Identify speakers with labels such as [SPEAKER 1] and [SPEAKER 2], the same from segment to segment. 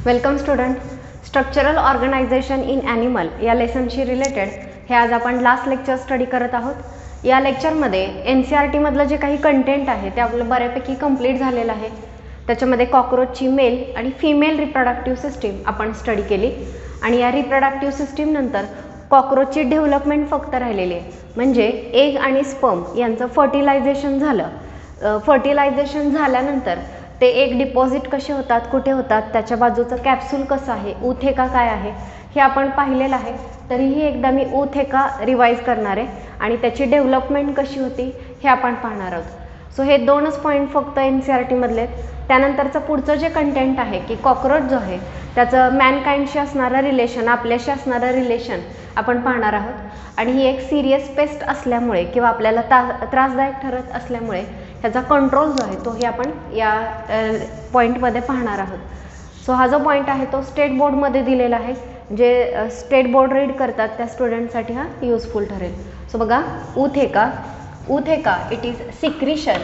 [SPEAKER 1] Welcome student. Structural organization in animal या लेसनशी related हे आज आपण लास्ट लेक्चर स्टडी करत आहोत. या लेक्चरमध्ये NCERT मधलं जे काही कंटेंट आहे ते आपलं बऱ्यापैकी कंप्लीट झालेलं आहे. त्याच्यामध्ये कॉकरोचची मेल आणि फिमेल रिप्रोडक्टिव्ह सिस्टीम आपण स्टडी केली आणि या रिप्रोडक्टिव्ह सिस्टीम नंतर कॉकरोचची डेव्हलपमेंट फक्त राहिलेली आहे, म्हणजे एग आणि स्पर्म यांचं फर्टिलायझेशन झालं. फर्टिलायझेशन झाल्यानंतर ते एक डिपॉझिट कसे होतात, कुठे होतात, त्याच्या बाजूचं कॅप्सूल कसं आहे, ऊथेका काय आहे हे आपण पाहिलेलं आहे. तरीही एकदा मी ऊथेका रिवाईज करणार आहे आणि त्याची डेव्हलपमेंट कशी होती हे आपण पाहणार आहोत. सो हे दोनच पॉईंट फक्त NCERT मधले आहेत. त्यानंतरचं पुढचं जे कंटेंट आहे की कॉकरोच जो आहे त्याचं मॅनकाइंडशी असणारं रिलेशन, आपल्याशी असणारं रिलेशन आपण पाहणार आहोत. आणि ही एक सिरियस पेस्ट असल्यामुळे किंवा आपल्याला त्रासदायक ठरत असल्यामुळे ह्याचा कंट्रोल जो आहे तोही आपण या पॉईंटमध्ये पाहणार आहोत. सो हा जो पॉईंट आहे तो स्टेट बोर्डमध्ये दिलेला आहे. जे स्टेट बोर्ड रीड करतात त्या स्टुडंटसाठी हा यूजफुल ठरेल. सो बघा, ootheca it is secretion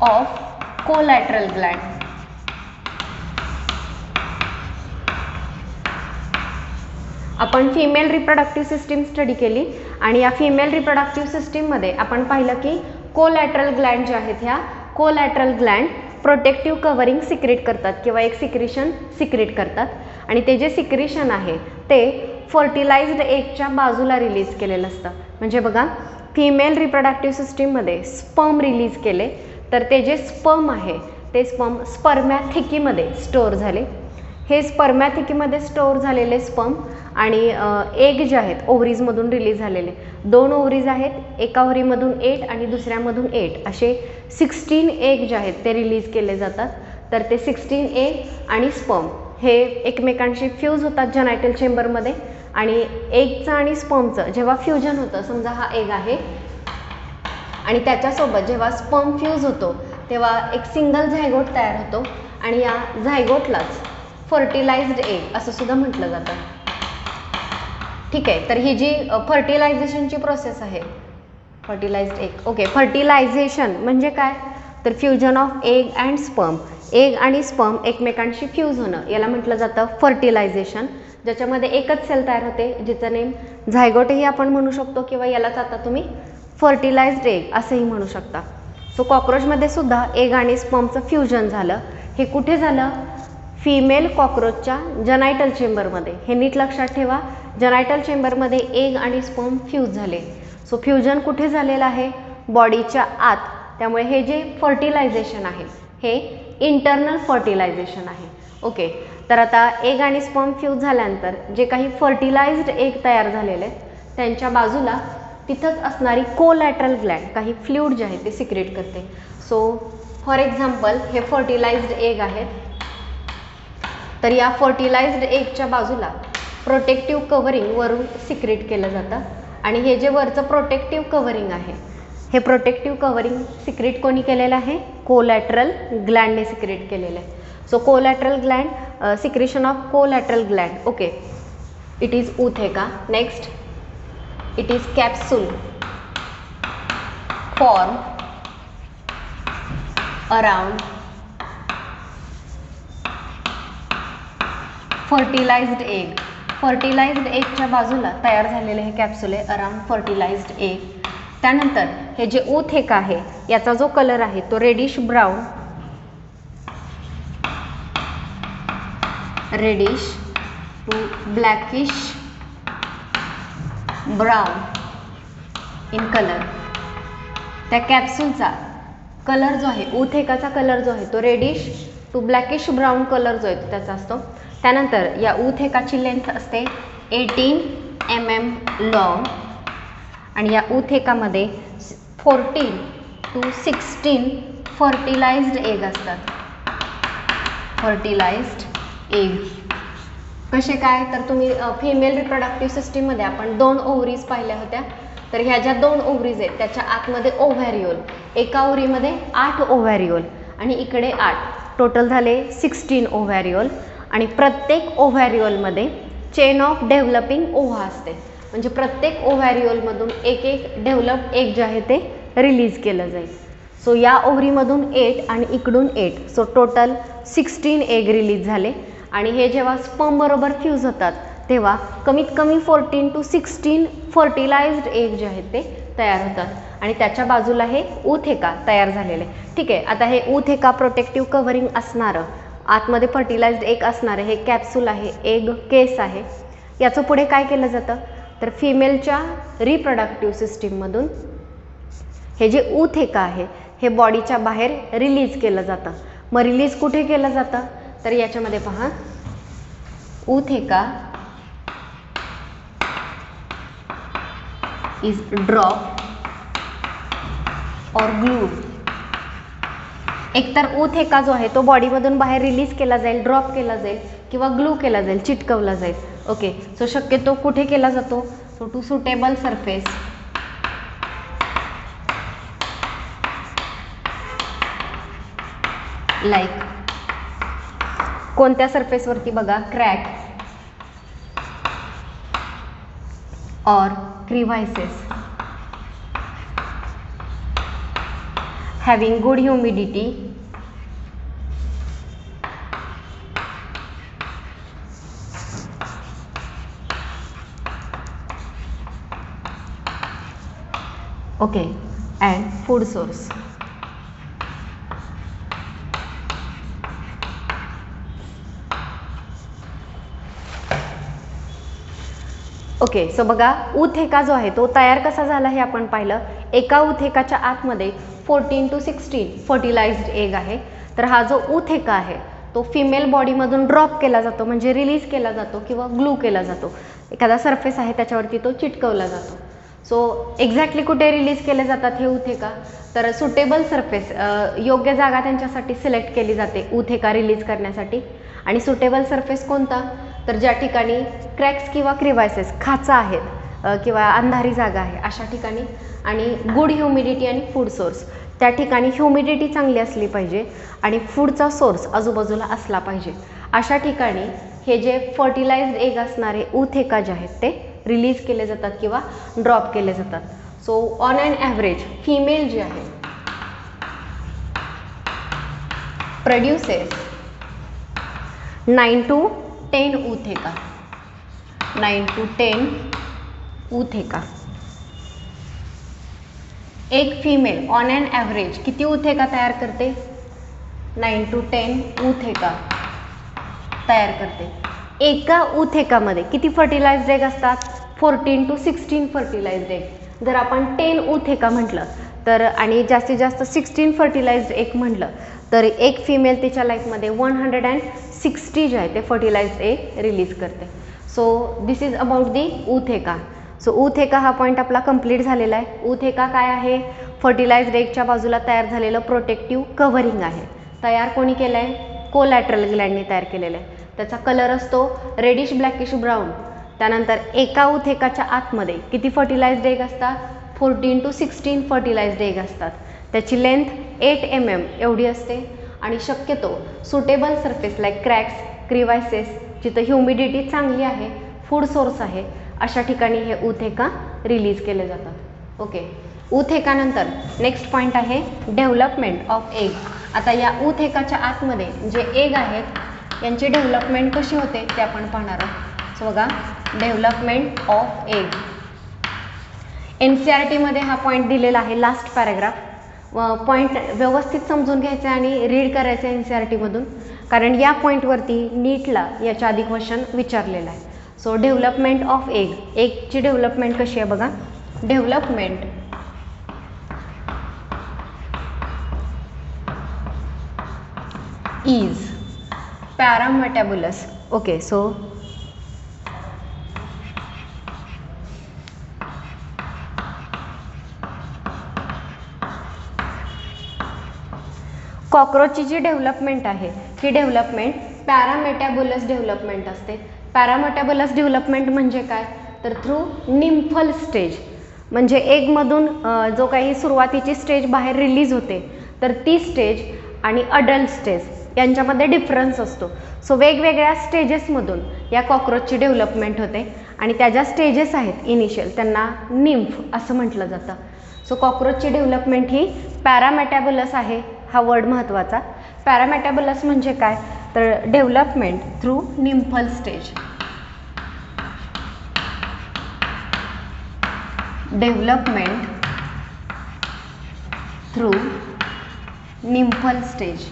[SPEAKER 1] of collateral gland. आपण फिमेल रिप्रोडक्टिव्ह सिस्टीम स्टडी केली आणि या फिमेल रिप्रोडक्टिव्ह सिस्टीममध्ये आपण पाहिलं की कोलॅटरल ग्लँड जे आहेत ह्या collateral gland protective covering secrete करतात किंवा एक सिक्रिशन सिक्रेट करतात आणि ते जे सिक्रिशन आहे ते फर्टिलाइज्ड एगच्या बाजूला रिलीज केलेलं असतं. म्हणजे बघा, फिमेल रिप्रोडक्टिव्ह सिस्टीममध्ये स्पर्म रिलीज केले तर ते जे स्पर्म आहे ते स्पर्म स्पर्मॅथिकीमध्ये स्टोअर झाले. हे स्पर्मॅथिकीमध्ये स्टोअर झालेले स्पर्म आणि एग जे आहेत ओव्हरीजमधून रिलीज झालेले, 2 ओव्हरीज आहेत, एका ओव्हरीमधून 8 आणि दुसऱ्यामधून 8 असे 16 एग जे आहेत ते रिलीज केले जातात. तर ते 16 एग आणि स्पर्म हे एकमेकांशी फ्यूज होतात जेनायटल चेंबरमध्ये आणि एगचं आणि स्पर्मचं जेव्हा फ्युजन होतं, समजा हा एग आहे आणि त्याच्यासोबत जेव्हा स्पर्म फ्यूज होतो तेव्हा एक सिंगल झायगोट तयार होतो आणि या झायगोटलाच फर्टिलाइज्ड एग असं सुद्धा म्हटलं जातं. ठीक आहे, तर ही जी फर्टिलायझेशनची प्रोसेस आहे, फर्टिलाइज्ड एग. ओके, फर्टिलायझेशन म्हणजे काय, तर fusion of egg and sperm. Egg आणि स्पर्म एकमेकांशी फ्यूज होणं याला म्हटलं जातं फर्टिलायझेशन, ज्याच्यामध्ये एकच सेल तयार होते जिचं नेम झायगोटही आपण म्हणू शकतो किंवा यालाच आता तुम्ही फर्टिलाइज्ड एग असंही म्हणू शकता. सो कॉकरोचमध्ये सुद्धा एग आणि स्पर्मचं फ्युजन झालं. हे कुठे झालं, फिमेल कॉकरोचच्या जेनायटल चेंबरमध्ये. हे नीट लक्षात ठेवा, जेनायटल चेंबरमध्ये एग आणि स्पर्म फ्यूज झाले. सो फ्युजन कुठे झालेलं आहे, बॉडीच्या आत. त्यामुळे हे जे फर्टिलायझेशन आहे हे इंटरनल फर्टिलायझेशन आहे. ओके, तर आता एग आणि स्पर्म फ्यूज झाल्यानंतर जे काही फर्टिलाइज्ड एग तयार झालेले त्यांच्या बाजूला तिथंच असणारी कोलॅटरल ग्लँड काही फ्लुइड जे आहे ते सिक्रेट करते. सो फॉर एक्झाम्पल हे फर्टिलाइज्ड एग आहेत, तर या फर्टिलाइज्ड एगच्या बाजूला प्रोटेक्टिव्ह कव्हरिंग वरून सिक्रेट केलं जातं आणि हे जे वरचं प्रोटेक्टिव्ह कव्हरिंग आहे हे प्रोटेक्टिव्ह कव्हरिंग सिक्रेट कोणी केलेलं आहे, कोलॅटरल ग्लँडने सिक्रेट केलेलं आहे. So collateral gland, secretion of collateral gland. Okay, it is ootheca. Next, it is capsule form around fertilized egg. Fertilized एगच्या बाजूला तयार झालेले हे कॅप्सूल आहे अराउंड फर्टिलाइज्ड एग. त्यानंतर हे जे ऊथेका आहे याचा जो कलर आहे तो reddish brown, reddish to blackish brown in colour. त्या कॅप्सूलचा कलर जो आहे, ऊथेकाचा कलर जो आहे तो reddish to blackish brown colour जो आहे तो त्याचा असतो. त्यानंतर या ऊथेकाची लेंथ असते 18 mm लॉंग आणि या ऊथेकामध्ये 14 to 16 फर्टिलाइज्ड एग असतात. फर्टिलाइज्ड एग कसे काय, तर तुम्ही फिमेल रिप्रोडक्टिव्ह सिस्टीममध्ये आपण 2 ओव्हरीज पाहिल्या होत्या. तर ह्या ज्या 2 ओव्हरीज आहेत त्याच्या आतमध्ये ओव्हॅरिओल, एका ओव्हरीमध्ये 8 ओव्हॅरिओल आणि इकडे 8, टोटल झाले 16 ओव्हॅरिओल. आणि प्रत्येक ओव्हॅरिओलमध्ये चेन ऑफ डेव्हलपिंग ओव्हा असते, म्हणजे प्रत्येक ओव्हॅरिओलमधून एक डेव्हलप एग जे आहे ते रिलीज केलं जाईल. सो या ओव्हरीमधून 8 आणि इकडून 8, सो टोटल 16 एग रिलीज झाले. आणि हे जेव्हा स्पर्म बरोबर फ्यूज होतात तेव्हा कमीत कमी 14 to 16 फर्टिलाइज्ड एग जे आहेत ते तयार होतात आणि त्याच्या बाजूला हे ऊथेका तयार झालेले. ठीक आहे, आता हे ऊथेका प्रोटेक्टिव्ह कव्हरिंग असणारं, आतमध्ये फर्टिलाइज्ड एग असणारं हे कॅप्सूल आहे, एग केस आहे. याचं पुढे काय केलं जातं तर फिमेलच्या रिप्रोडक्टिव्ह सिस्टीममधून हे जे ऊथेका आहे हे बॉडीच्या बाहेर रिलीज केलं जातं. मग रिलीज कुठे केलं जातं तर याच्यामध्ये पहा, ऊथेका इज ड्रॉप और ग्लू. एकतर ऊथेका जो आहे तो बॉडीमधून बाहेर रिलीज केला जाईल, ड्रॉप केला जाईल किंवा ग्लू केला जाईल, चिटकवला जाईल. ओके, सो शक्यतो कुठे केला जातो, so to suitable surface like कोणत्या सरफेसवरती बघा, क्रॅक और crevices having good humidity okay and food source. Okay, so बघा ऊथेका जो आहे तो तयार कसा झाला हे आपण पाहिलं. एका ऊथेकाच्या आतमध्ये 14 to 16 फर्टिलाइज्ड एग आहे. तर हा जो ऊथेका आहे तो फिमेल बॉडीमधून ड्रॉप केला जातो, म्हणजे रिलीज केला जातो किंवा ग्लू केला जातो. एखादा सरफेस आहे त्याच्यावरती तो चिटकवला जातो. सो एक्झॅक्टली कुठे रिलीज केले जातात हे ऊथेका तर सुटेबल सरफेस, योग्य जागा त्यांच्यासाठी सिलेक्ट केली जाते ऊथेका रिलीज करण्यासाठी. आणि सुटेबल सरफेस कोणता तर ज्या ठिकाणी क्रॅक्स किंवा क्रिव्हायसेस, खाचा आहेत किंवा अंधारी जागा आहे अशा ठिकाणी. आणि गुड ह्युमिडिटी आणि फूड सोर्स, त्या ठिकाणी ह्युमिडिटी चांगली असली पाहिजे आणि फूडचा सोर्स आजूबाजूला असला पाहिजे. अशा ठिकाणी हे जे फर्टिलाइज्ड एग असणारे ऊथेका जे आहेत ते रिलीज केले जातात किंवा ड्रॉप केले जातात. So on an average female जी आहे produces 9 to 10 ootheca, 9 to 10 ootheca. एक फिमेल ऑन ॲन ॲव्हरेज किती ऊथेका तयार करते, 9 to 10 ऊथेका तयार करते. एका ऊथेकामध्ये किती फर्टिलाइज्ड एग असतात, 14 to 16 फर्टिलाइज्ड एग. जर आपण 10 ऊथेका म्हटलं तर आणि जास्तीत जास्त 16 फर्टिलाइज्ड एग म्हटलं तर एक फिमेल तिच्या लाईफमध्ये 160 जे आहे ते फर्टिलाइज्ड एग रिलीज करते. So this is about the ootheca. So ootheca हा पॉईंट आपला कंप्लीट झालेला आहे. ऊथेका काय आहे, फर्टिलाइज्ड एगच्या बाजूला तयार झालेलं प्रोटेक्टिव्ह कव्हरिंग आहे. तयार कोणी केलं आहे, कोलॅटरल ग्लँडने तयार केलेलं आहे. त्याचा कलर असतो रेडिश ब्लॅकिश ब्राऊन. त्यानंतर एका ऊथेकाच्या आतमध्ये किती फर्टिलाइज्ड एग असतात, 14 to 16 फर्टिलाइज्ड एग असतात. त्याची लेंथ 8 mm एवढी असते आणि शक्यतो सुटेबल सरफेस लाईक क्रॅक्स, क्रिव्हायसेस, जिथं ह्युमिडिटी चांगली आहे, फूड सोर्स आहे, अशा ठिकाणी हे ऊथेका रिलीज केले जातात. ओके, ऊथेकानंतर नेक्स्ट पॉईंट आहे डेव्हलपमेंट ऑफ एग. आता या ऊथेकाच्या आतमध्ये जे एग आहेत यांची डेव्हलपमेंट कशी होते ते आपण पाहणार आहोत. सो बघा, डेव्हलपमेंट ऑफ एग NCERTमध्ये हा पॉईंट दिलेला आहे, लास्ट पॅराग्राफ. पॉईंट व्यवस्थित समजून घ्यायचा आणि रीड करायचं NCERTमधून, कारण या पॉईंटवरती नीटला याच्या आधी क्वेश्चन विचारलेला आहे. सो डेव्हलपमेंट ऑफ एग, एगची डेव्हलपमेंट कशी आहे बघा. Development is paurometabolous. Okay, so कॉक्रोचची जी डेव्हलपमेंट आहे ही डेव्हलपमेंट पॅरामेटाबुलस डेव्हलपमेंट असते. पॅरामेटाबुलस डेव्हलपमेंट म्हणजे काय तर थ्रू निम्फल स्टेज, म्हणजे एगमधून जो काही सुरुवातीची स्टेज बाहेर रिलीज होते तर ती स्टेज आणि अडल्ट स्टेज यांच्यामध्ये डिफरन्स असतो. सो वेगवेगळ्या स्टेजेसमधून या कॉक्रोचची डेव्हलपमेंट होते आणि त्या ज्या स्टेजेस आहेत इनिशियल त्यांना निम्फ असं म्हटलं जातं. सो कॉक्रोचची डेव्हलपमेंट ही पॅरामेटॅबुलस आहे, हा वर्ड महत्त्वाचा. पॅरामेटॅबुलस म्हणजे काय, तर development through nymphal stage. Development through nymphal stage.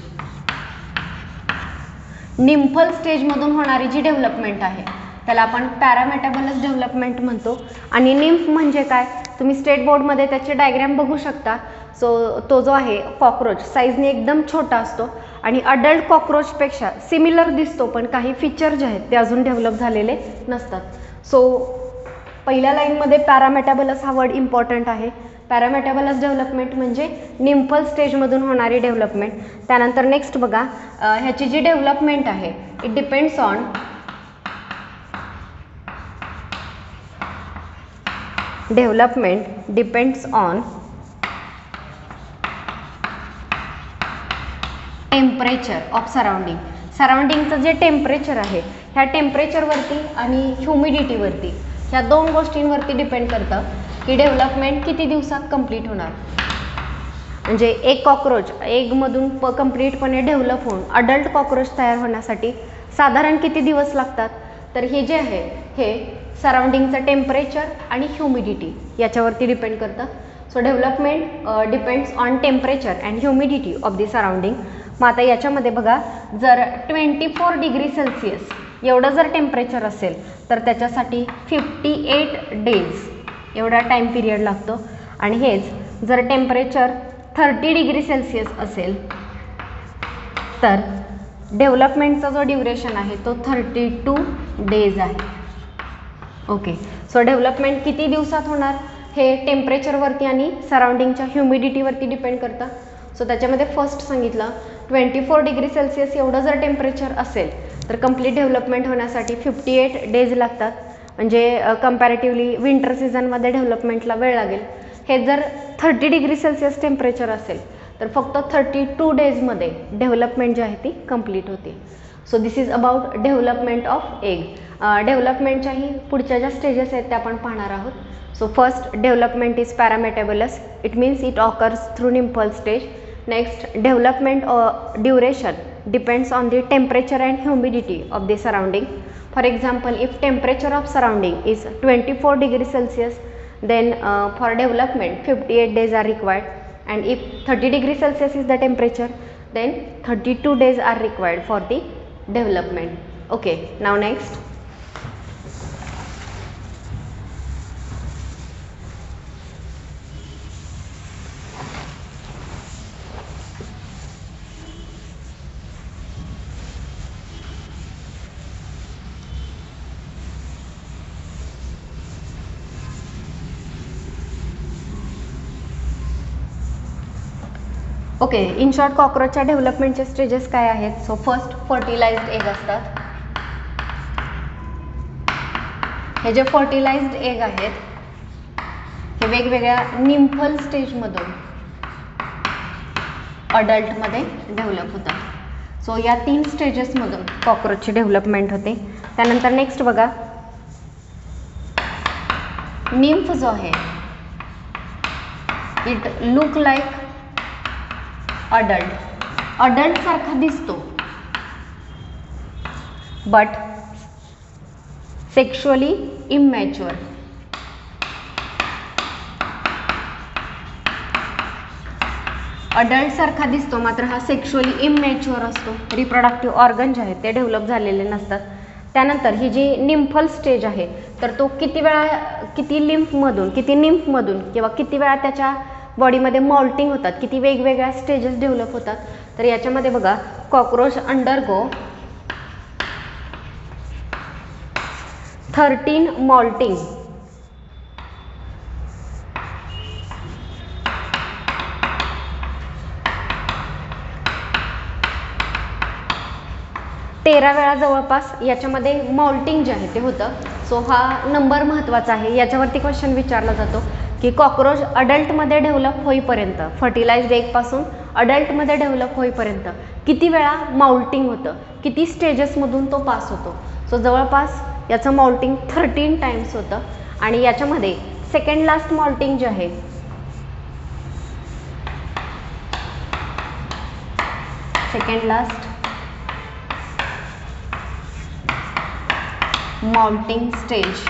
[SPEAKER 1] Nymphal स्टेजमधून होणारी जी डेव्हलपमेंट आहे त्याला आपण पॅरामेटॅबुलस डेव्हलपमेंट म्हणतो. आणि निम्फ म्हणजे काय, तुम्ही स्टेट बोर्डमध्ये त्याचे डायग्रॅम बघू शकता. सो तो जो आहे कॉक्रोच साईजने एकदम छोटा असतो आणि अडल्ट कॉक्रोचपेक्षा सिमिलर दिसतो, पण काही फीचर जे आहेत ते अजून डेव्हलप झालेले नसतात. सो पहिल्या लाईनमध्ये पॅरामेटॅबुलस हा वर्ड इम्पॉर्टंट आहे. पॅरामेटॅबुलस डेव्हलपमेंट म्हणजे निम्फल स्टेजमधून होणारी डेव्हलपमेंट. त्यानंतर नेक्स्ट बघा, ह्याची जी डेव्हलपमेंट आहे it depends on temperature of surrounding. सराउंडिंगचं जे टेम्परेचर आहे ह्या टेम्परेचरवरती आणि ह्युमिडिटीवरती, ह्या दोन गोष्टींवरती डिपेंड करतं की डेव्हलपमेंट किती दिवसात कंप्लीट होणार. म्हणजे एक कॉक्रोच एगमधून कंप्लीटपणे डेव्हलप होऊन अडल्ट कॉक्रोच तयार होण्यासाठी साधारण किती दिवस लागतात, तर हे जे आहे हे सराउंडिंगचं टेम्परेचर आणि ह्युमिडिटी याच्यावरती डिपेंड करतं. So development depends on temperature and humidity of the surrounding. मग आता याच्यामध्ये बघा, जर 24 डिग्री सेल्सिअस एवढं जर टेम्परेचर असेल तर त्याच्यासाठी 58 डेज एवढा टाईम पिरियड लागतो. आणि हेच जर टेम्परेचर 30 डिग्री सेल्सिअस असेल तर डेव्हलपमेंटचा जो ड्युरेशन आहे तो 32 डेज आहे. ओके, सो डेव्हलपमेंट किती दिवसात होणार हे टेम्परेचरवरती आणि सराउंडिंगच्या ह्युमिडिटीवरती डिपेंड करतं. सो त्याच्यामध्ये फर्स्ट सांगितलं 24 डिग्री सेल्सिअस एवढं जर टेम्परेचर असेल तर कंप्लीट डेव्हलपमेंट होण्यासाठी 58 डेज लागतात. म्हणजे कम्पॅरेटिव्हली विंटर सीझनमध्ये डेव्हलपमेंटला वेळ लागेल. हे जर 30 डिग्री सेल्सिअस टेम्परेचर असेल तर फक्त 32 डेजमध्ये डेव्हलपमेंट जी आहे ती कंप्लीट होते. So this is about development of egg. डेव्हलपमेंटच्याही पुढच्या ज्या स्टेजेस आहेत त्या आपण पाहणार आहोत. So first, development is paurometabolous. It means it occurs through nymphal stage. Next, development duration depends on the temperature and humidity of the surrounding. For example, if temperature of surrounding is 24 degree Celsius, then for development 58 days are required. And if 30 degree Celsius is the temperature, then 32 days are required for the development. Okay, now next. Okay, in short कॉक्रोचच्या डेव्हलपमेंटचे stages काय आहेत. So first, fertilised egg असतात. हे जे fertilised egg आहेत हे वेगवेगळ्या निम्फल स्टेजमधून अडल्टमध्ये डेव्हलप होतात. सो या 3 स्टेजेसमधून कॉक्रोचची डेव्हलपमेंट होते. त्यानंतर नेक्स्ट बघा, निम्फ जो आहे इट लुक लाईक अडल्ट सारखा दिसतो बट सेक्शुअली इमॅच्युअर. अडल्ट सारखा दिसतो मात्र हा सेक्शुअली इमॅच्युअर असतो. रिप्रोडक्टिव्ह ऑर्गन जे आहेत ते डेव्हलप झालेले नसतात. त्यानंतर ही जी निम्फल स्टेज आहे तर तो किती निम्फमधून किंवा किती वेळा त्याच्या बॉडीमध्ये मॉल्टिंग होतात, किती वेगवेगळ्या स्टेजेस डेव्हलप होतात. तर याच्यामध्ये बघा, कॉक्रोच अंडरगो 13 मॉल्टिंग. तेरा वेळा जवळपास याच्यामध्ये मॉल्टिंग जे आहे ते होतं. सो हा नंबर महत्त्वाचा आहे. याच्यावरती क्वेश्चन विचारला जातो की कॉक्रोच अडल्टमध्ये डेव्हलप होईपर्यंत, फर्टिलाइज्ड एगपासून अडल्टमध्ये डेव्हलप होईपर्यंत किती वेळा मॉल्टिंग होतं, किती स्टेजेसमधून तो पास होतो. सो जवळपास याचं मॉल्टिंग 13 टाइम्स होतं. आणि याच्यामध्ये सेकंड लास्ट मॉल्टिंग जे आहे second last molting stage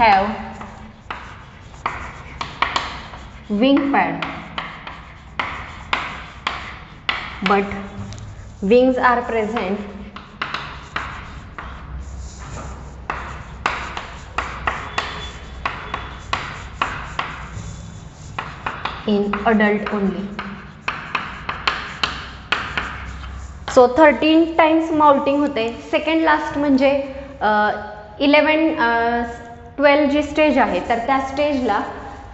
[SPEAKER 1] have wing pad but wings are present in adult only. So 13 times molting होते. सेकंड लास्ट म्हणजे 11-12 जी स्टेज आहे तर त्या स्टेजला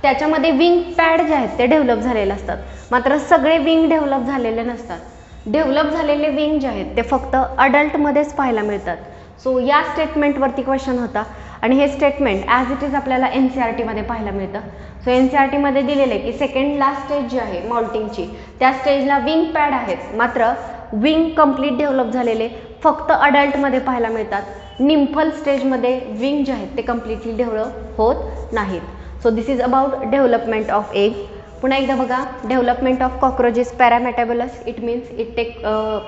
[SPEAKER 1] त्याच्यामध्ये विंग पॅड जे आहेत ते डेव्हलप झालेले असतात, मात्र सगळे विंग डेव्हलप झालेले नसतात. डेव्हलप झालेले विंग जे आहेत ते फक्त अडल्टमध्येच पाहायला मिळतात. सो या स्टेटमेंटवरती क्वेश्चन होता आणि हे स्टेटमेंट ॲज इट इज आपल्याला NCERT मध्ये पाहायला मिळतं. सो NCERT मध्ये दिलेलं आहे की सेकंड लास्ट स्टेज जी आहे मॉल्टिंगची त्या स्टेजला विंग पॅड आहेत, मात्र विंग कंप्लीट डेव्हलप झालेले फक्त अडल्टमध्ये पाहायला मिळतात. निम्फल स्टेजमध्ये विंग जे आहेत ते कम्प्लिटली डेव्हलप होत नाहीत. So this is about development of egg. पुन्हा एकदा बघा, development of cockroach is paurometabolous. It means it take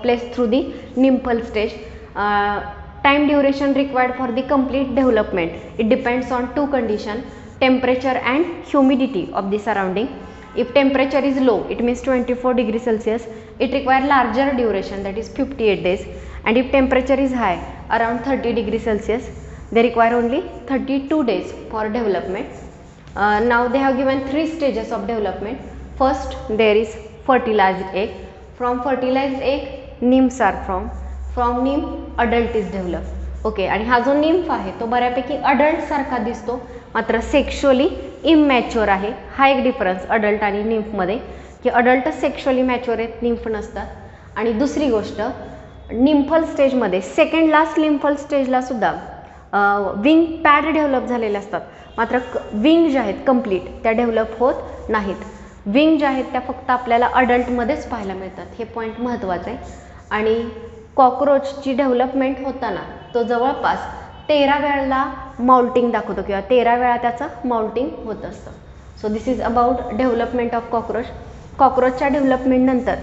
[SPEAKER 1] place through the nymphal stage. Time duration required for the complete development, it depends on two conditions, temperature and humidity of the surrounding. If temperature is low, it means 24 degrees Celsius, it requires larger duration, that is 58 days. And if temperature is high, around 30 degrees Celsius, they require only 32 days for development. Now they have given 3 stages of development. First, there is fertilized egg. From fertilized egg, nymphs are formed. From nymph adult is develop. Okay, आणि हा जो nymph आहे तो बऱ्यापैकी adult सारखा दिसतो, मात्र sexually immature आहे. हा एक डिफरन्स अडल्ट आणि निम्फमध्ये, की अडल्ट सेक्शुअली मॅच्युअर आहेत, निम्फ नसतात. आणि दुसरी गोष्ट, निम्फल स्टेजमध्ये सेकंड लास्ट निम्फल स्टेजला सुद्धा विंग पॅड डेव्हलप झालेले असतात, मात्र विंग ज्या आहेत कंप्लीट त्या डेव्हलप होत नाहीत. विंग ज्या आहेत त्या फक्त आपल्याला अडल्टमध्येच पाहायला मिळतात. हे पॉईंट महत्त्वाचं आहे. आणि कॉकरोचची डेव्हलपमेंट होताना तो जवळपास 13 वेळेला मॉल्टिंग दाखवतो किंवा 13 वेळा त्याचं मॉल्टिंग होत असतं. So this is about development of cockroach. कॉकरोचच्या डेव्हलपमेंट नंतर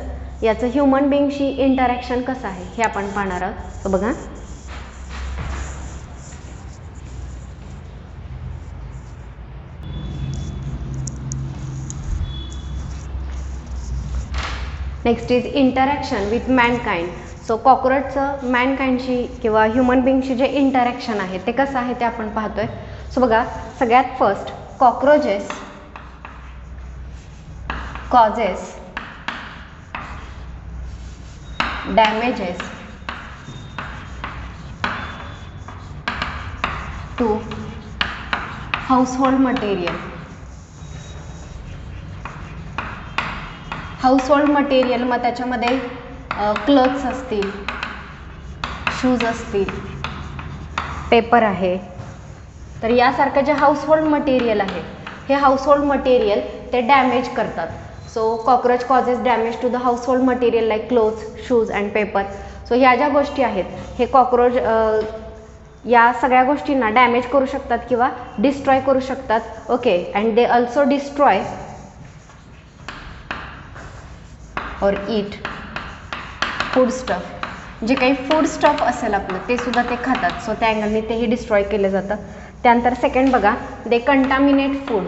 [SPEAKER 1] याचं ह्युमन बिंगशी इंटरॅक्शन कसं आहे हे आपण पाहणार आहोत. तर बघा, next is interaction with mankind. So कॉकरोचचं मॅनकाइंडशी किंवा ह्युमन बिंगशी जे इंटरॅक्शन आहे ते कसं आहे ते आपण पाहतोय. सो बघा, सगळ्यात first, cockroaches causes damages to household material. Household material मग त्याच्यामध्ये क्लोथ्स असतील, शूज असतील, पेपर आहे. तर यासारखं जे हाऊसहोल्ड मटेरियल आहे हे हाऊसहोल्ड मटेरियल ते डॅमेज करतात. So cockroach causes damage to the household material like clothes, shoes and paper. So ह्या ज्या गोष्टी आहेत हे कॉकरोच या सगळ्या गोष्टींना डॅमेज करू शकतात किंवा डिस्ट्रॉय करू शकतात. Okay, and they also destroy और ईट फूड स्टफ. जे काही फूड स्टफ असेल आपलं ते सुद्धा ते खातात. सो त्या अँगलने तेही डिस्ट्रॉय केले जातात. त्यानंतर सेकंड बघा, दे कंटामिनेट फूड.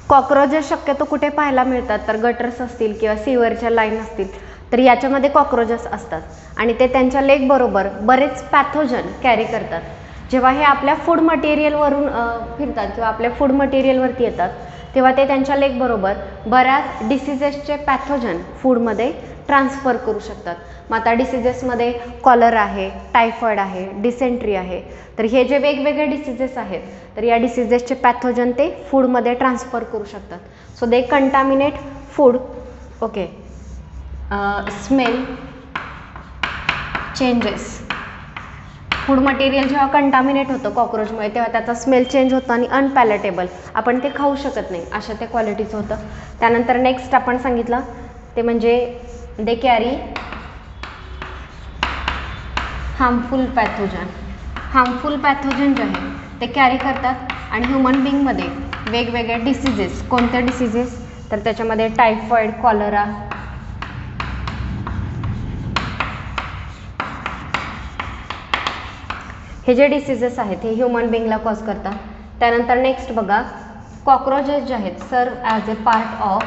[SPEAKER 1] कॉक्रोचेस शक्यतो कुठे पाहायला मिळतात तर गटर्स असतील किंवा सीवरच्या लाईन असतील तर याच्यामध्ये कॉक्रोचेस असतात आणि ते त्यांच्या लेग बरोबर बरेच पॅथोजन कॅरी करतात. जेव्हा हे आपल्या फूड मटेरियलवरून फिरतात किंवा आपल्या फूड मटेरियलवरती येतात तेव्हा ते त्यांच्या लेग बरोबर बऱ्याच डिसिजेसचे पॅथोजन फूडमध्ये ट्रान्सफर करू शकतात. मग आता डिसिजेसमध्ये कॉलर आहे, टायफॉइड आहे, डिसेंट्री आहे. तर हे जे वेगवेगळे डिसिजेस आहेत तर या डिसिजेसचे पॅथोजन ते फूडमध्ये ट्रान्सफर करू शकतात. So they contaminate food. Okay, smell changes. Food material जेव्हा कंटामिनेट होतं कॉक्रोचमुळे तेव्हा त्याचा स्मेल चेंज होतो आणि अनपॅलेटेबल, आपण ते खाऊ शकत नाही अशा त्या क्वालिटीचं होतं. त्यानंतर नेक्स्ट आपण सांगितलं ते म्हणजे they carry harmful pathogen. Harmful pathogen जे आहे ते कॅरी करतात आणि ह्युमन बिंगमध्ये वेगवेगळे डिसिजेस, कोणते डिसिजेस तर त्याच्यामध्ये टायफॉइड, कॉलरा, हे जे डिसिजेस आहेत हे ह्युमन बिंगला कॉज करतात. त्यानंतर नेक्स्ट बघा, कॉक्रोचेस जे आहेत सर्व as a part of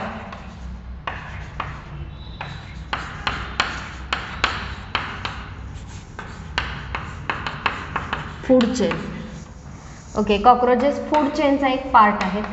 [SPEAKER 1] food chain. Okay, cockroaches food चेनचा एक पार्ट आहेत.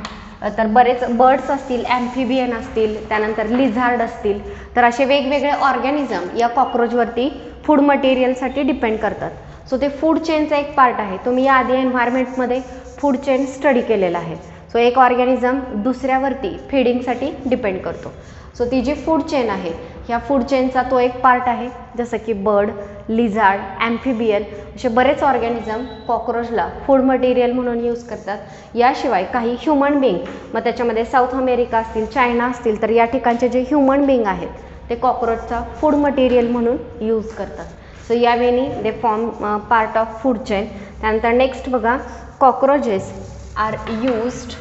[SPEAKER 1] तर बरेच बर्ड्स असतील, ॲम्फिबियन असतील, त्यानंतर लिझार्ड असतील, तर असे वेगवेगळे ऑर्गॅनिझम या कॉक्रोचवरती फूड मटेरियलसाठी डिपेंड करतात. सो ते फूड चेनचा एक पार्ट आहे. तुम्ही याआधी एन्व्हायरमेंटमध्ये फूड चेन स्टडी केलेला आहे. सो एक ऑर्गॅनिझम दुसऱ्यावरती फीडिंगसाठी डिपेंड करतो. सो ती जी फूड चेन आहे ह्या फूड चेनचा तो एक पार्ट आहे. जसं की बर्ड, लिझार्ड, ॲम्फिबियन असे बरेच ऑर्गॅनिझम कॉक्रोचला फूड मटेरियल म्हणून यूज करतात. याशिवाय काही ह्युमन बिंग, मग त्याच्यामध्ये साऊथ अमेरिका असतील, चायना असतील, तर या ठिकाणचे जे ह्युमन बिंग आहेत ते कॉक्रोचचा फूड मटेरियल म्हणून यूज करतात. सो या वेनी they form part of food chain. त्यानंतर नेक्स्ट बघा, cockroaches are used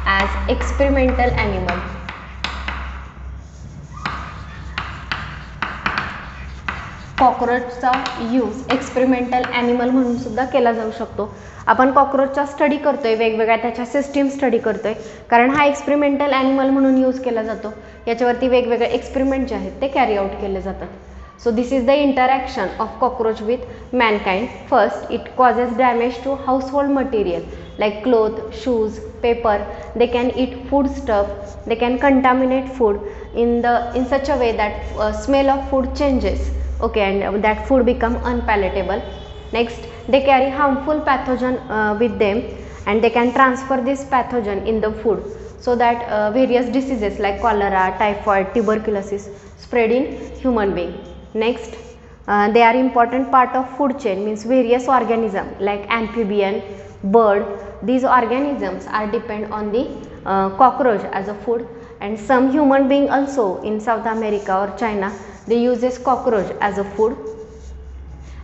[SPEAKER 1] as experimental animal. कॉक्रोचचा यूज एक्सपेरिमेंटल ॲनिमल म्हणून सुद्धा केला जाऊ शकतो. आपण कॉक्रोचचा स्टडी करतोय, वेगवेगळ्या त्याच्या सिस्टीम स्टडी करतोय, कारण हा एक्सपेरिमेंटल ॲनिमल म्हणून यूज केला जातो. याच्यावरती वेगवेगळे एक्सपेरिमेंट जे आहेत ते कॅरी आउट केले जातात. So this is the interaction of cockroach with mankind. First, it causes damage to household material like clothes, shoes, paper. They can eat food stuff. They can contaminate food in such a way that smell of food changes. Okay, and that food become unpalatable. Next, they carry harmful pathogen with them, and they can transfer this pathogen in the food, so that various diseases like cholera, typhoid, tuberculosis spread in human being. Next, they are important part of food chain, means various organism like amphibian, bird. These organisms are depend on the cockroach as a food, and some human being also in South America or China they uses cockroach as a food.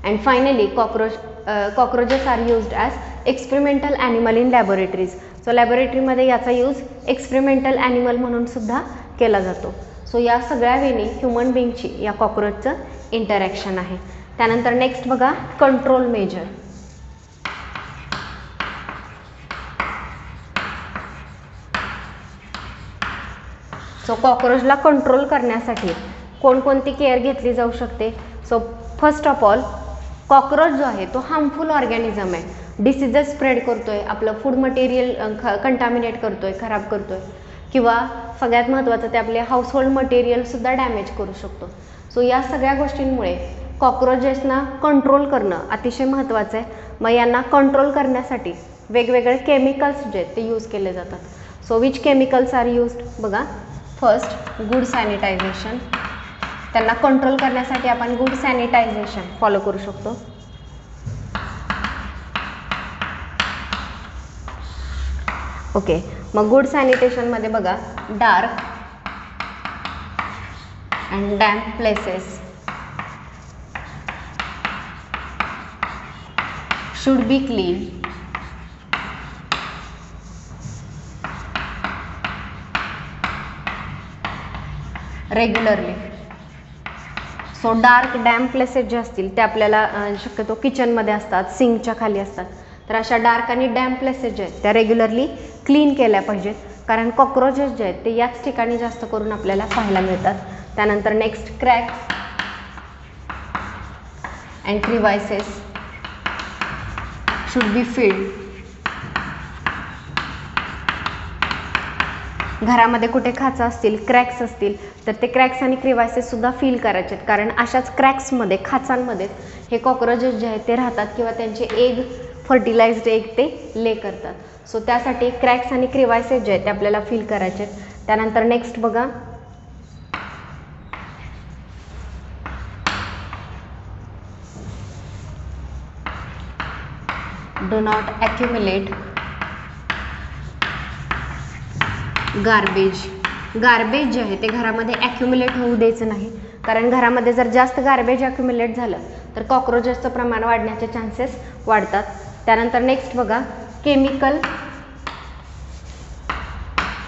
[SPEAKER 1] And finally, cockroaches are used as experimental animal in laboratories. So laboratory मध्ये याचा use experimental animal म्हणून सुद्धा केला जातो. So या सगळ्या वेळी human बिंगची या कॉक्रोचचं इंटरॅक्शन आहे. त्यानंतर नेक्स्ट बघा, कंट्रोल मेजर. सो कॉक्रोचला कंट्रोल करण्यासाठी कोणकोणती केअर घेतली जाऊ शकते. So first of all, cockroach जो आहे तो हार्मफुल ऑर्गॅनिझम आहे. डिसीजेस स्प्रेड करतोय, आपलं फूड मटेरियल कंटामिनेट करतोय, खराब करतोय, किंवा सगळ्यात महत्त्वाचं ते आपले हाऊसहोल्ड मटेरियलसुद्धा डॅमेज करू शकतो. सो या सगळ्या गोष्टींमुळे कॉक्रोचेसना कंट्रोल करणं अतिशय महत्त्वाचं आहे. मग यांना कंट्रोल करण्यासाठी वेगवेगळे केमिकल्स जे आहेत ते यूज केले जातात. So which chemicals are used बघा. First, good sanitization. त्यांना कंट्रोल करण्यासाठी आपण गुड सॅनिटायझेशन फॉलो करू शकतो. ओके, मग गुड सॅनिटेशनमध्ये बघा, dark and damp places should be clean. Regularly. So dark damp places जे असतील ते आपल्याला शक्यतो किचनमध्ये असतात, सिंकच्या खाली असतात. तर अशा डार्क आणि डॅम्प प्लेसेस जे आहेत त्या रेग्युलरली क्लीन केल्या पाहिजेत, कारण कॉक्रोचेस जे आहेत ते याच ठिकाणी जास्त करून आपल्याला पाहायला मिळतात. त्यानंतर next, cracks and crevices should be filled. घरामध्ये कुठे खाचा असतील, क्रॅक्स असतील, तर ते क्रॅक्स आणि क्रिव्हायसेस सुद्धा फिल करायचे आहेत, कारण अशाच क्रॅक्समध्ये, खाचांमध्ये हे कॉक्रोचेस जे आहेत ते राहतात किंवा त्यांचे एग, फर्टिलाइज्ड एग ते ले करतात. सो त्यासाठी क्रॅक्स आणि क्रिव्हायसेस जे आहेत ते आपल्याला फिल करायचे आहेत. त्यानंतर नेक्स्ट बघा, do not accumulate garbage. Garbage जे आहे ते घरामध्ये ॲक्युम्युलेट होऊ द्यायचं नाही, कारण घरामध्ये जर जास्त गार्बेज ॲक्युम्युलेट झालं तर कॉक्रोचेसचं प्रमाण वाढण्याचे चान्सेस वाढतात. त्यानंतर नेक्स्ट बघा केमिकल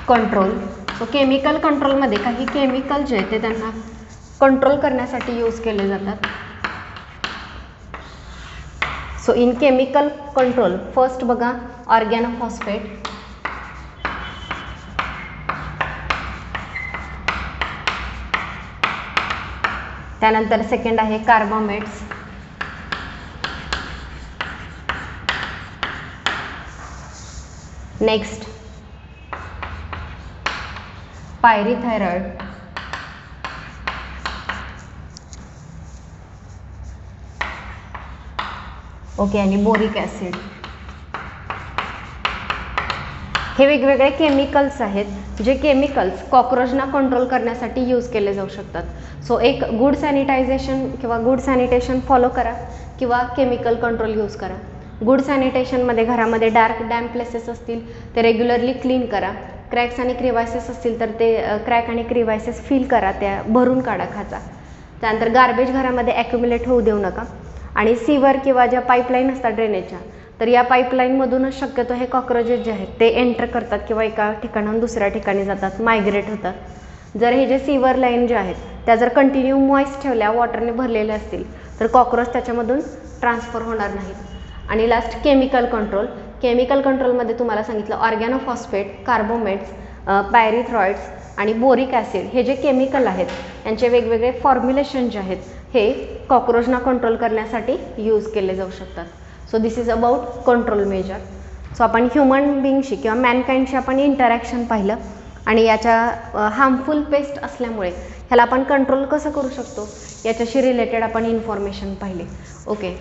[SPEAKER 1] कंट्रोल. सो केमिकल कंट्रोलमध्ये काही केमिकल जे आहेत ते त्यांना कंट्रोल करण्यासाठी यूज केले जातात. So in chemical control first बघा ऑर्गॅनोफॉस्फेट, त्यानंतर सेकंड आहे कार्बामेट्स, नेक्स्ट पायरीथायरॉइड, ओके, आणि बोरिक ॲसिड. हे वेगवेगळे केमिकल्स आहेत जे केमिकल्स कॉक्रोचना कंट्रोल करण्यासाठी यूज केले जाऊ शकतात. सो एक गुड सॅनिटायझेशन किंवा गुड सॅनिटेशन फॉलो करा किंवा केमिकल कंट्रोल यूज करा. गुड सॅनिटेशनमध्ये घरामध्ये डार्क डॅम्प प्लेसेस असतील ते रेग्युलरली क्लीन करा. क्रॅक्स आणि क्रिवायसेस असतील तर ते क्रॅक आणि क्रिवायसेस फील करा, त्या भरून काढा खाचा. त्यानंतर गार्बेज घरामध्ये ॲक्युम्युलेट होऊ देऊ नका. आणि सीवर किंवा ज्या पाईपलाईन असतात ड्रेनेजच्या, तर या पाईपलाईनमधूनच शक्यतो हे कॉक्रोचेस जे आहेत ते एंटर करतात किंवा एका ठिकाणाहून दुसऱ्या ठिकाणी जातात, मायग्रेट होतात. जर हे जे सीवर लाईन जे आहेत त्या जर कंटिन्यू मॉइस्ट ठेवल्या, वॉटरने भरलेल्या असतील तर कॉक्रोच त्याच्यामधून ट्रान्सफर होणार नाहीत. आणि लास्ट केमिकल कंट्रोल. केमिकल कंट्रोलमध्ये तुम्हाला सांगितलं ऑर्गॅनोफॉस्फेट, कार्बोमेट्स, पायरीथ्रॉइड्स आणि बोरिक ॲसिड हे जे केमिकल आहेत यांचे वेगवेगळे फॉर्म्युलेशन जे आहेत हे कॉक्रोचना कंट्रोल करण्यासाठी यूज केले जाऊ शकतात. So this is about control measure. So आपण ह्युमन बिंगशी किंवा मॅनकाइंडशी आपण इंटरॅक्शन पाहिलं आणि याच्या हार्मफुल पेस्ट असल्यामुळे ह्याला आपण कंट्रोल कसं करू शकतो याच्याशी रिलेटेड आपण इन्फॉर्मेशन पाहिली. ओके,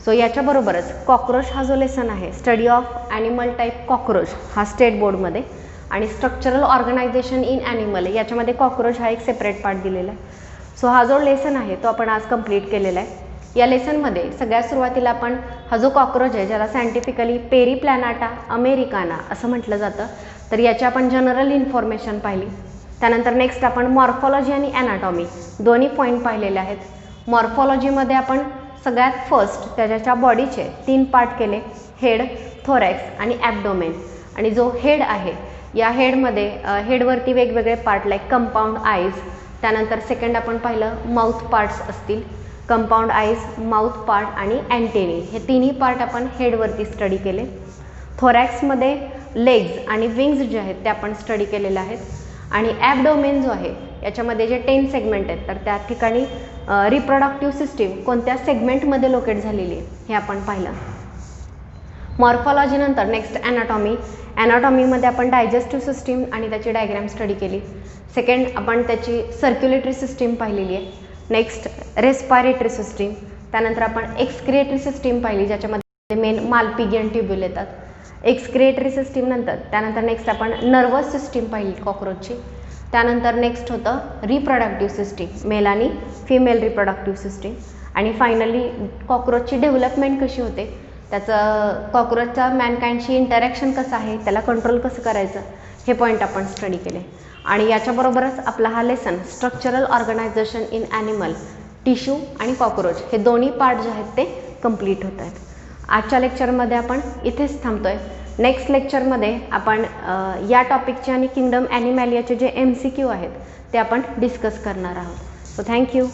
[SPEAKER 1] सो याच्याबरोबरच कॉक्रोच हा जो लेसन आहे study of animal type cockroach हा स्टेट बोर्डमध्ये आणि स्ट्रक्चरल ऑर्गनायझेशन इन ॲनिमल याच्यामध्ये कॉक्रोच हा एक सेपरेट पार्ट दिलेला आहे. सो हा जो लेसन आहे तो आपण आज कंप्लीट केलेला आहे. या लेसनमध्ये सगळ्यात सुरुवातीला आपण हा जो कॉक्रोच आहे ज्याला सायंटिफिकली पेरिप्लॅनाटा अमेरिकाना असं म्हटलं जातं, तर याची आपण जनरल इन्फॉर्मेशन पाहिली. त्यानंतर नेक्स्ट आपण मॉर्फॉलॉजी आणि ॲनाटॉमी दोन्ही पॉईंट पाहिलेले आहेत. मॉर्फॉलॉजीमध्ये आपण सगळ्यात फर्स्ट त्याच्या बॉडीचे 3 पार्ट केले, हेड, थोरॅक्स आणि ॲब्डोमेन. आणि जो हेड आहे या हेडमध्ये हेडवरती वेगवेगळे पार्ट लाईक कंपाऊंड आईज, त्यानंतर सेकंड आपण पाहिलं माउथ पार्ट्स असतील, कंपाऊंड आईज, माउथ पार्ट आणि अँटेनी हे तिन्ही पार्ट आपण हेडवरती स्टडी केले. थोरॅक्समध्ये लेग्स आणि विंग्स जे आहेत ते आपण स्टडी केलेले आहेत. आणि ॲब्डोमेन जो आहे याच्यामध्ये जे 10 सेगमेंट आहेत तर त्या ठिकाणी रिप्रोडक्टिव्ह सिस्टीम कोणत्या सेगमेंटमध्ये लोकेट झालेली आहे हे आपण पाहिलं. मॉर्फॉलॉजीनंतर नेक्स्ट ॲनाटॉमी. ॲनाटॉमीमध्ये आपण डायजेस्टिव्ह सिस्टीम आणि त्याची डायग्रॅम स्टडी केली. सेकंड आपण त्याची सर्क्युलेटरी सिस्टीम पाहिलेली आहे. Next respiratory system. त्यानंतर आपण एक्सक्रिएटरी सिस्टीम पाहिली ज्याच्यामध्ये मेन मालपिगियन ट्यूब्यूल येतात. एक्सक्रिएटरी सिस्टीम नंतर त्यानंतर नेक्स्ट आपण नर्वस सिस्टीम पाहिली कॉक्रोचची. त्यानंतर नेक्स्ट होतं रिप्रोडक्टिव्ह सिस्टीम, मेल आणि फिमेल रिप्रोडक्टिव्ह सिस्टीम. आणि फायनली कॉक्रोचची डेव्हलपमेंट कशी होते, त्याचं कॉक्रोचचा मॅनकाइंडशी इंटरॅक्शन कसं आहे, त्याला कंट्रोल कसं करायचं हे पॉईंट आपण स्टडी केले. आणि याच्याबरोबरच आपला हा lesson structural organization in animal, tissue आणि कॉक्रोच हे दोन्ही पार्ट जे आहेत ते कंप्लीट होत आहेत. आजच्या लेक्चरमध्ये आपण इथेच थांबतो आहे. नेक्स्ट लेक्चरमध्ये आपण या टॉपिकचे आणि किंगडम ॲनिमॅलियाचे जे MCQ आहेत ते आपण डिस्कस करणार आहोत. So thank you.